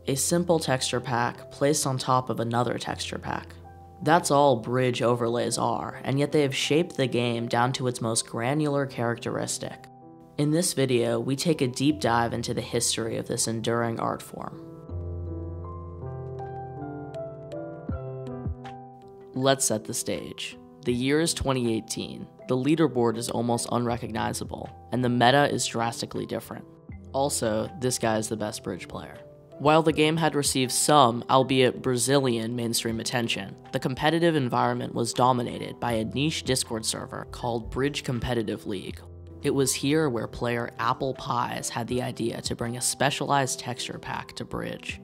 a simple texture pack placed on top of another texture pack. That's all bridge overlays are, and yet they have shaped the game down to its most granular characteristic. In this video, we take a deep dive into the history of this enduring art form. Let's set the stage. The year is 2018, the leaderboard is almost unrecognizable, and the meta is drastically different. Also, this guy is the best bridge player. While the game had received some, albeit Brazilian, mainstream attention, the competitive environment was dominated by a niche Discord server called Bridge Competitive League. It was here where player Apple Pies had the idea to bring a specialized texture pack to Bridge.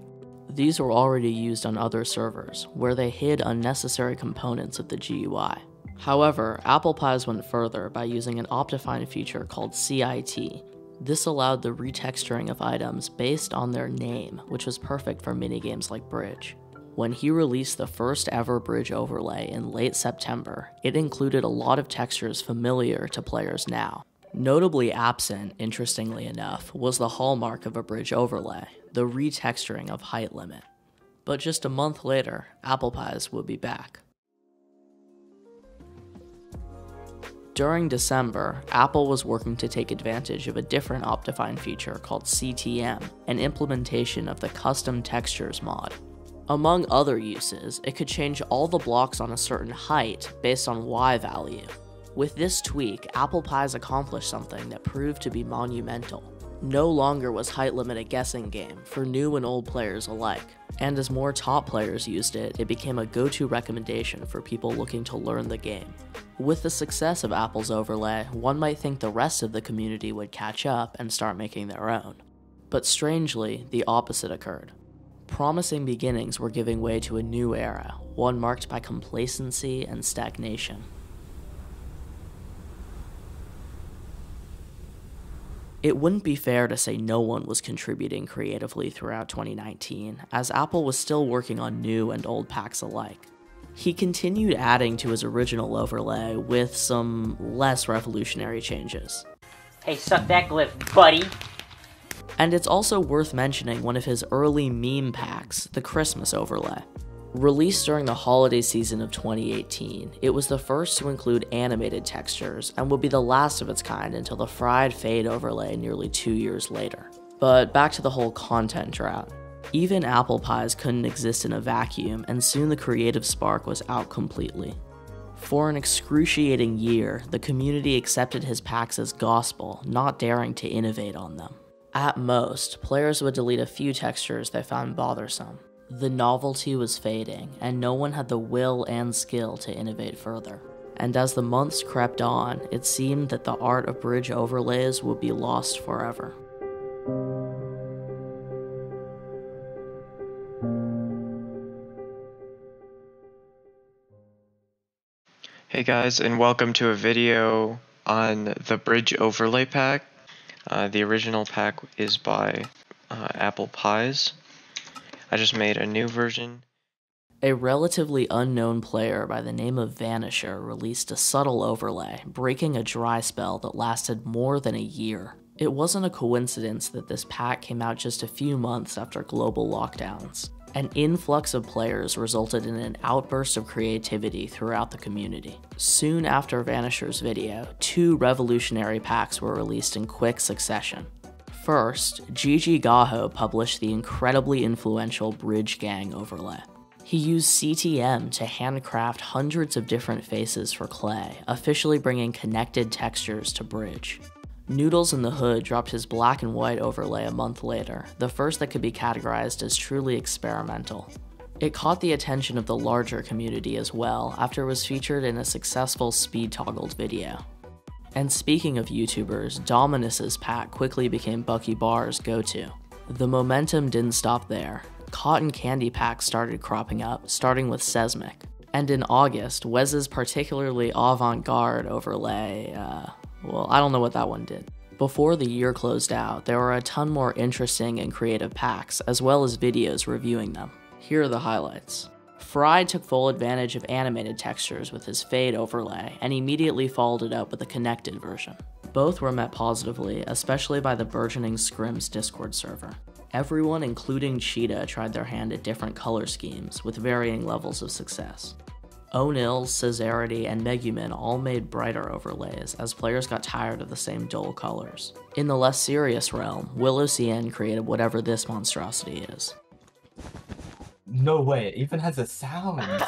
These were already used on other servers, where they hid unnecessary components of the GUI. However, Apple Pies went further by using an Optifine feature called CIT. This allowed the retexturing of items based on their name, which was perfect for minigames like Bridge. When he released the first ever Bridge overlay in late September, it included a lot of textures familiar to players now. Notably absent, interestingly enough, was the hallmark of a Bridge overlay, the retexturing of height limit. But just a month later, Apple Pies would be back. During December, Apple was working to take advantage of a different Optifine feature called CTM, an implementation of the custom textures mod. Among other uses, it could change all the blocks on a certain height based on Y value. With this tweak, Apple Pies accomplished something that proved to be monumental. No longer was height limit a guessing game for new and old players alike, and as more top players used it, it became a go-to recommendation for people looking to learn the game. With the success of Apple's overlay, one might think the rest of the community would catch up and start making their own. But strangely, the opposite occurred. Promising beginnings were giving way to a new era, one marked by complacency and stagnation. It wouldn't be fair to say no one was contributing creatively throughout 2019, as Apple was still working on new and old packs alike. He continued adding to his original overlay with some less revolutionary changes. Hey, suck that glyph, buddy! And it's also worth mentioning one of his early meme packs, the Christmas overlay. Released during the holiday season of 2018, it was the first to include animated textures and would be the last of its kind until the fried fade overlay nearly 2 years later. But back to the whole content drought. Even Apple Pies couldn't exist in a vacuum, and soon the creative spark was out completely. For an excruciating year, the community accepted his packs as gospel, not daring to innovate on them. At most, players would delete a few textures they found bothersome. The novelty was fading, and no one had the will and skill to innovate further. And as the months crept on, it seemed that the art of bridge overlays would be lost forever. Hey guys, and welcome to a video on the Bridge Overlay pack. The original pack is by Apple Pies. I just made a new version. A relatively unknown player by the name of Vanisher released a subtle overlay, breaking a dry spell that lasted more than a year. It wasn't a coincidence that this pack came out just a few months after global lockdowns. An influx of players resulted in an outburst of creativity throughout the community. Soon after Vanisher's video, 2 revolutionary packs were released in quick succession. First, Gigi Gaho published the incredibly influential Bridge Gang overlay. He used CTM to handcraft hundreds of different faces for clay, officially bringing connected textures to Bridge. Noodles in the Hood dropped his black and white overlay a month later, the first that could be categorized as truly experimental. It caught the attention of the larger community as well after it was featured in a successful SpeedToggled video. And speaking of YouTubers, Dominus's pack quickly became Bucky Barr's go-to. The momentum didn't stop there. Cotton candy packs started cropping up, starting with Seismic. And in August, Wes's particularly avant-garde overlay, well, I don't know what that one did. Before the year closed out, there were a ton more interesting and creative packs, as well as videos reviewing them. Here are the highlights. Fry took full advantage of animated textures with his fade overlay, and immediately followed it up with a connected version. Both were met positively, especially by the burgeoning Scrims Discord server. Everyone, including Cheetahh, tried their hand at different color schemes, with varying levels of success. O'Neill, Cesarity, and Megumin all made brighter overlays, as players got tired of the same dull colors. In the less serious realm, willocn created whatever this monstrosity is. No way, it even has a sound!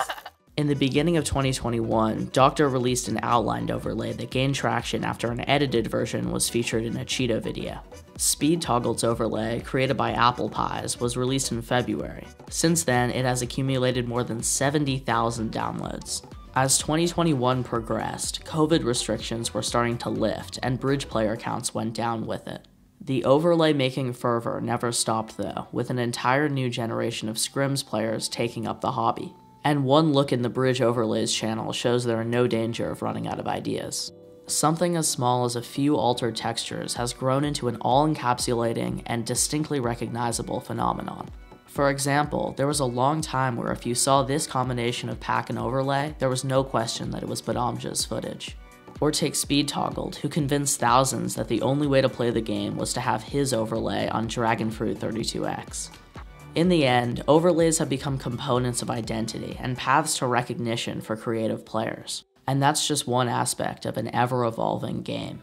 In the beginning of 2021, Dokter released an outlined overlay that gained traction after an edited version was featured in a Cheetahh video. SpeedToggled's overlay, created by Apple Pies, was released in February. Since then, it has accumulated more than 70,000 downloads. As 2021 progressed, COVID restrictions were starting to lift, and bridge player counts went down with it. The overlay-making fervor never stopped though, with an entire new generation of scrims players taking up the hobby. And one look in the Bridge Overlays channel shows there are no danger of running out of ideas. Something as small as a few altered textures has grown into an all-encapsulating and distinctly recognizable phenomenon. For example, there was a long time where if you saw this combination of pack and overlay, there was no question that it was Badamja's footage. Or take SpeedToggled, who convinced thousands that the only way to play the game was to have his overlay on Dragonfruit 32X. In the end, overlays have become components of identity and paths to recognition for creative players. And that's just one aspect of an ever-evolving game.